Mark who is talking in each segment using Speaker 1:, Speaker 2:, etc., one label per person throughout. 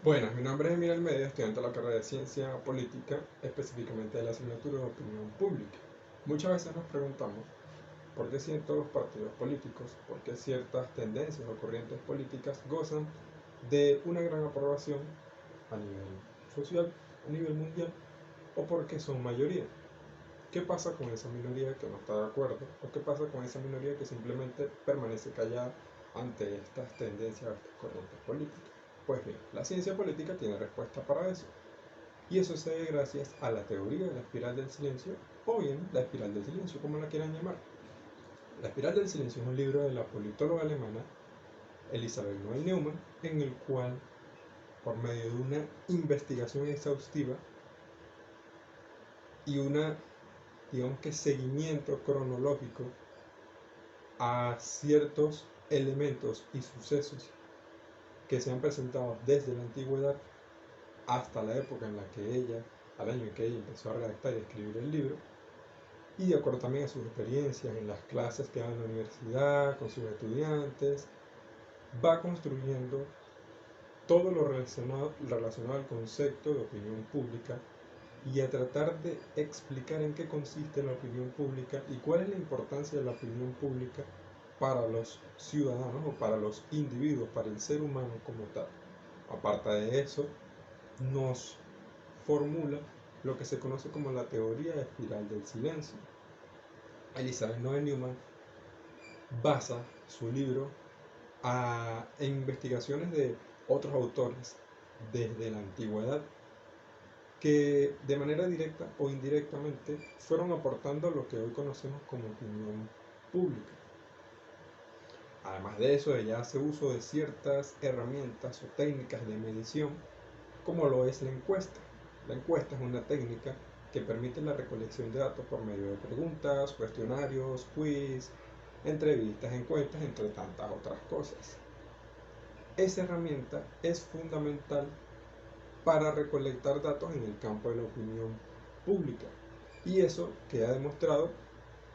Speaker 1: Buenas, mi nombre es Emil Almeida, estudiante de la carrera de Ciencia Política, específicamente de la asignatura de Opinión Pública. Muchas veces nos preguntamos por qué ciertos partidos políticos, por qué ciertas tendencias o corrientes políticas gozan de una gran aprobación a nivel social, a nivel mundial, o por qué son mayoría. ¿Qué pasa con esa minoría que no está de acuerdo? ¿O qué pasa con esa minoría que simplemente permanece callada ante estas tendencias o estas corrientes políticas? Pues bien, la ciencia política tiene respuesta para eso. Y eso se debe gracias a la teoría de la espiral del silencio, o bien la espiral del silencio, como la quieran llamar. La espiral del silencio es un libro de la politóloga alemana Elisabeth Noel Neumann, en el cual, por medio de una investigación exhaustiva y una, digamos que, seguimiento cronológico a ciertos elementos y sucesos que se han presentado desde la antigüedad hasta la época en la que ella, al año en que ella empezó a redactar y escribir el libro, y de acuerdo también a sus experiencias en las clases que da en la universidad, con sus estudiantes, va construyendo todo lo relacionado al concepto de opinión pública y a tratar de explicar en qué consiste la opinión pública y cuál es la importancia de la opinión pública para los ciudadanos o para los individuos, para el ser humano como tal. Aparte de eso, nos formula lo que se conoce como la teoría espiral del silencio. Elizabeth Noel Newman basa su libro en investigaciones de otros autores desde la antigüedad que de manera directa o indirectamente fueron aportando lo que hoy conocemos como opinión pública. Además de eso, ella hace uso de ciertas herramientas o técnicas de medición, como lo es la encuesta. La encuesta es una técnica que permite la recolección de datos por medio de preguntas, cuestionarios, quiz, entrevistas, encuestas, entre tantas otras cosas. Esa herramienta es fundamental para recolectar datos en el campo de la opinión pública. Y eso queda demostrado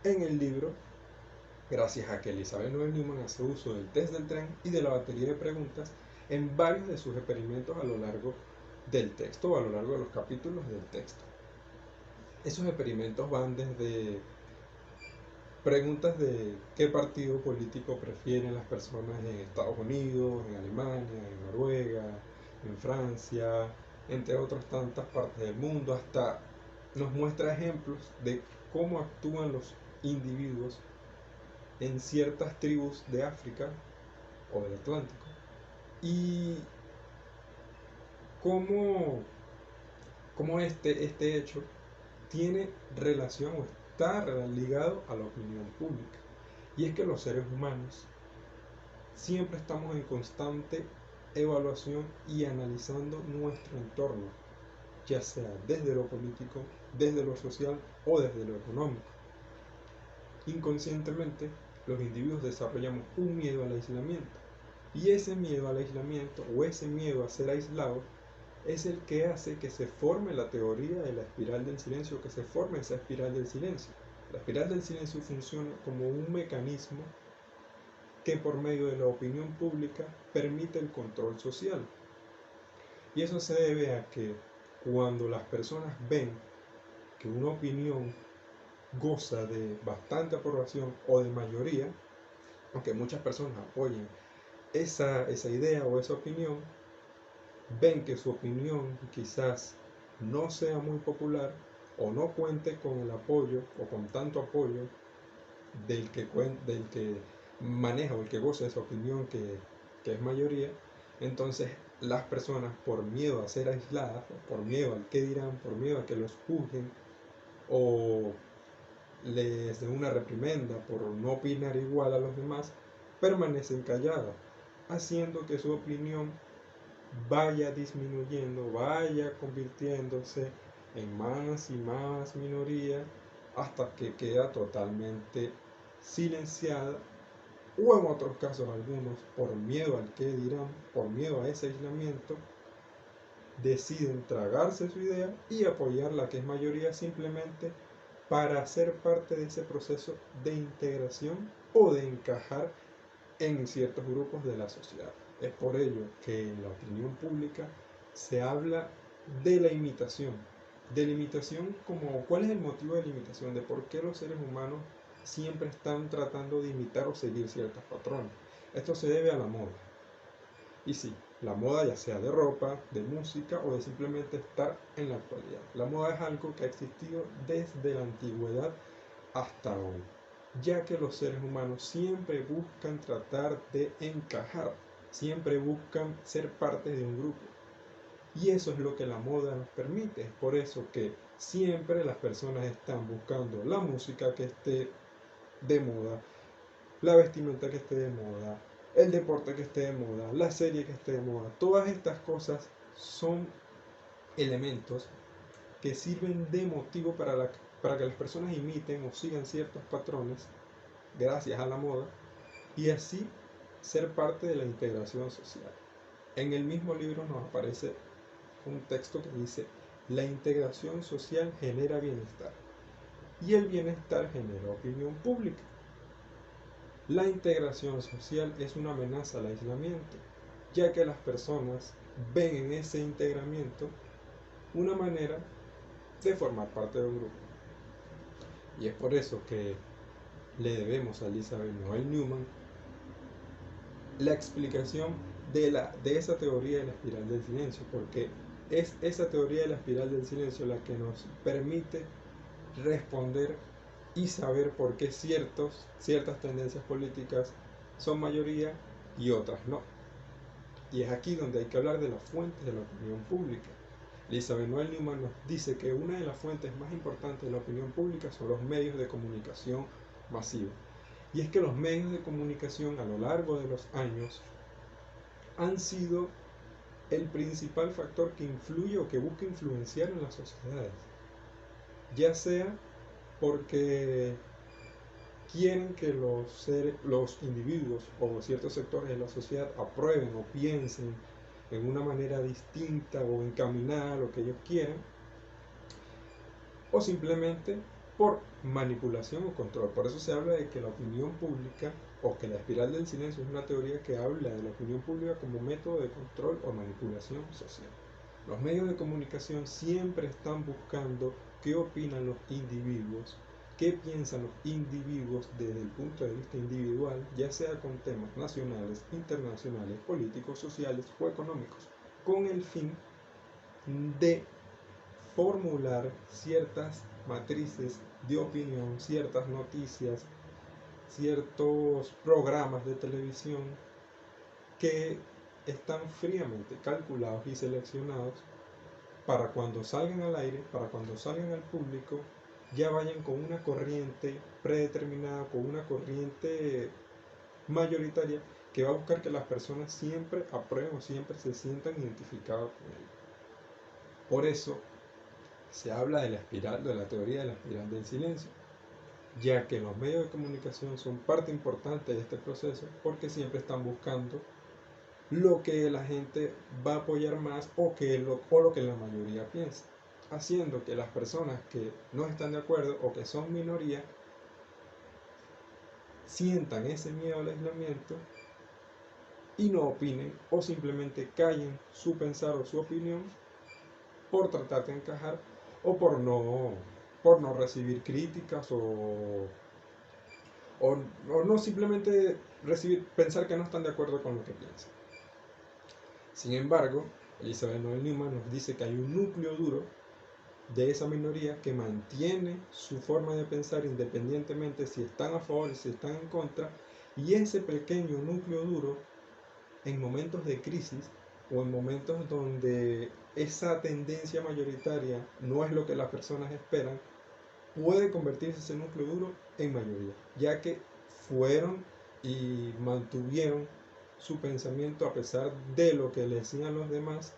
Speaker 1: en el libro, gracias a que Elizabeth Noel Newman hace uso del test del tren y de la batería de preguntas en varios de sus experimentos a lo largo del texto o a lo largo de los capítulos del texto. Esos experimentos van desde preguntas de qué partido político prefieren las personas en Estados Unidos, en Alemania, en Noruega, en Francia, entre otras tantas partes del mundo, hasta nos muestra ejemplos de cómo actúan los individuos en ciertas tribus de África o del Atlántico y cómo, cómo este hecho tiene relación o está ligado a la opinión pública. Y es que los seres humanos siempre estamos en constante evaluación y analizando nuestro entorno, ya sea desde lo político, desde lo social o desde lo económico. Inconscientemente, los individuos desarrollamos un miedo al aislamiento. Y ese miedo al aislamiento o ese miedo a ser aislado es el que hace que se forme la teoría de la espiral del silencio, que se forme esa espiral del silencio. La espiral del silencio funciona como un mecanismo que por medio de la opinión pública permite el control social. Y eso se debe a que cuando las personas ven que una opinión goza de bastante aprobación o de mayoría, aunque muchas personas apoyen esa idea o esa opinión, ven que su opinión quizás no sea muy popular o no cuente con el apoyo o con tanto apoyo del que maneja o el que goza de esa opinión que es mayoría, entonces las personas por miedo a ser aisladas, por miedo al que dirán, por miedo a que los juzguen o les den una reprimenda por no opinar igual a los demás, permanecen calladas, haciendo que su opinión vaya disminuyendo, vaya convirtiéndose en más y más minoría hasta que queda totalmente silenciada o en otros casos algunos por miedo al que dirán, por miedo a ese aislamiento, deciden tragarse su idea y apoyar la que es mayoría simplemente para ser parte de ese proceso de integración o de encajar en ciertos grupos de la sociedad. Es por ello que en la opinión pública se habla de la imitación. De la imitación como, ¿cuál es el motivo de la imitación? De por qué los seres humanos siempre están tratando de imitar o seguir ciertos patrones. Esto se debe a la moda. Y sí, la moda ya sea de ropa, de música o de simplemente estar en la actualidad. La moda es algo que ha existido desde la antigüedad hasta hoy, ya que los seres humanos siempre buscan tratar de encajar, siempre buscan ser parte de un grupo. Y eso es lo que la moda nos permite. Es por eso que siempre las personas están buscando la música que esté de moda, la vestimenta que esté de moda, el deporte que esté de moda, la serie que esté de moda. Todas estas cosas son elementos que sirven de motivo para que las personas imiten o sigan ciertos patrones gracias a la moda y así ser parte de la integración social. En el mismo libro nos aparece un texto que dice: la integración social genera bienestar y el bienestar genera opinión pública. La integración social es una amenaza al aislamiento, ya que las personas ven en ese integramiento una manera de formar parte de un grupo. Y es por eso que le debemos a Elizabeth Noel Newman la explicación de esa teoría de la espiral del silencio, porque es esa teoría de la espiral del silencio la que nos permite responder y saber por qué ciertas tendencias políticas son mayoría y otras no. Y es aquí donde hay que hablar de las fuentes de la opinión pública. Elizabeth Noel Newman nos dice que una de las fuentes más importantes de la opinión pública son los medios de comunicación masivos. Y es que los medios de comunicación a lo largo de los años han sido el principal factor que influye o que busca influenciar en las sociedades. Ya sea porque quieren que los individuos o ciertos sectores de la sociedad aprueben o piensen en una manera distinta o encaminada a lo que ellos quieren, o simplemente por manipulación o control. Por eso se habla de que la opinión pública o que la espiral del silencio es una teoría que habla de la opinión pública como método de control o manipulación social. Los medios de comunicación siempre están buscando qué opinan los individuos, qué piensan los individuos desde el punto de vista individual, ya sea con temas nacionales, internacionales, políticos, sociales o económicos, con el fin de formular ciertas matrices de opinión, ciertas noticias, ciertos programas de televisión que están fríamente calculados y seleccionados para cuando salgan al aire, para cuando salgan al público, ya vayan con una corriente predeterminada, con una corriente mayoritaria que va a buscar que las personas siempre aprueben o siempre se sientan identificadas con ello. Por eso se habla de la espiral, de la teoría de la espiral del silencio, ya que los medios de comunicación son parte importante de este proceso porque siempre están buscando lo que la gente va a apoyar más o lo que la mayoría piensa, haciendo que las personas que no están de acuerdo o que son minoría sientan ese miedo al aislamiento y no opinen o simplemente callen su pensar o su opinión por tratar de encajar o por no recibir críticas o no simplemente pensar que no están de acuerdo con lo que piensan. Sin embargo, Elizabeth Noel Newman nos dice que hay un núcleo duro de esa minoría que mantiene su forma de pensar independientemente si están a favor o si están en contra, y ese pequeño núcleo duro, en momentos de crisis o en momentos donde esa tendencia mayoritaria no es lo que las personas esperan, puede convertirse ese núcleo duro en mayoría, ya que fueron y mantuvieron su pensamiento a pesar de lo que le decían los demás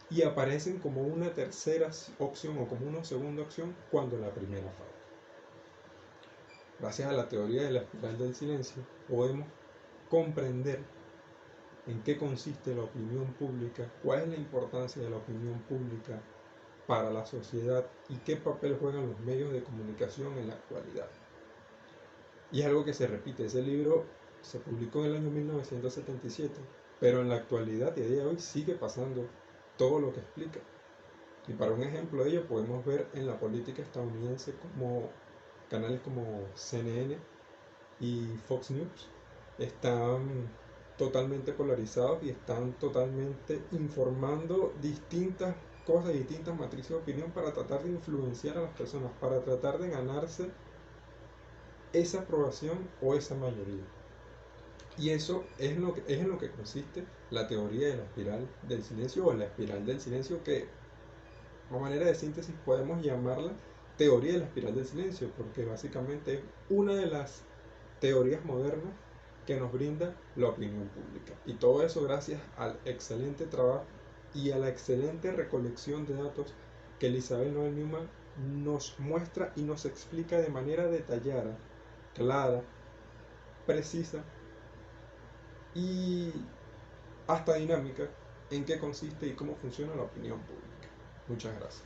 Speaker 1: y aparecen como una tercera opción o como una segunda opción cuando la primera falla. Gracias a la teoría de la espiral del silencio podemos comprender en qué consiste la opinión pública, cuál es la importancia de la opinión pública para la sociedad y qué papel juegan los medios de comunicación en la actualidad. Y es algo que se repite. Ese libro se publicó en el año 1977, pero en la actualidad y a día de hoy sigue pasando todo lo que explica. Y para un ejemplo de ello podemos ver en la política estadounidense como canales como CNN y Fox News están totalmente polarizados y están totalmente informando distintas cosas, distintas matrices de opinión para tratar de influenciar a las personas, para tratar de ganarse esa aprobación o esa mayoría. Y eso es en lo que consiste la teoría de la espiral del silencio o la espiral del silencio, que a manera de síntesis podemos llamarla teoría de la espiral del silencio, porque básicamente es una de las teorías modernas que nos brinda la opinión pública. Y todo eso gracias al excelente trabajo y a la excelente recolección de datos que Elizabeth Noel Neumann nos muestra y nos explica de manera detallada, clara, precisa y hasta dinámica en qué consiste y cómo funciona la opinión pública. Muchas gracias.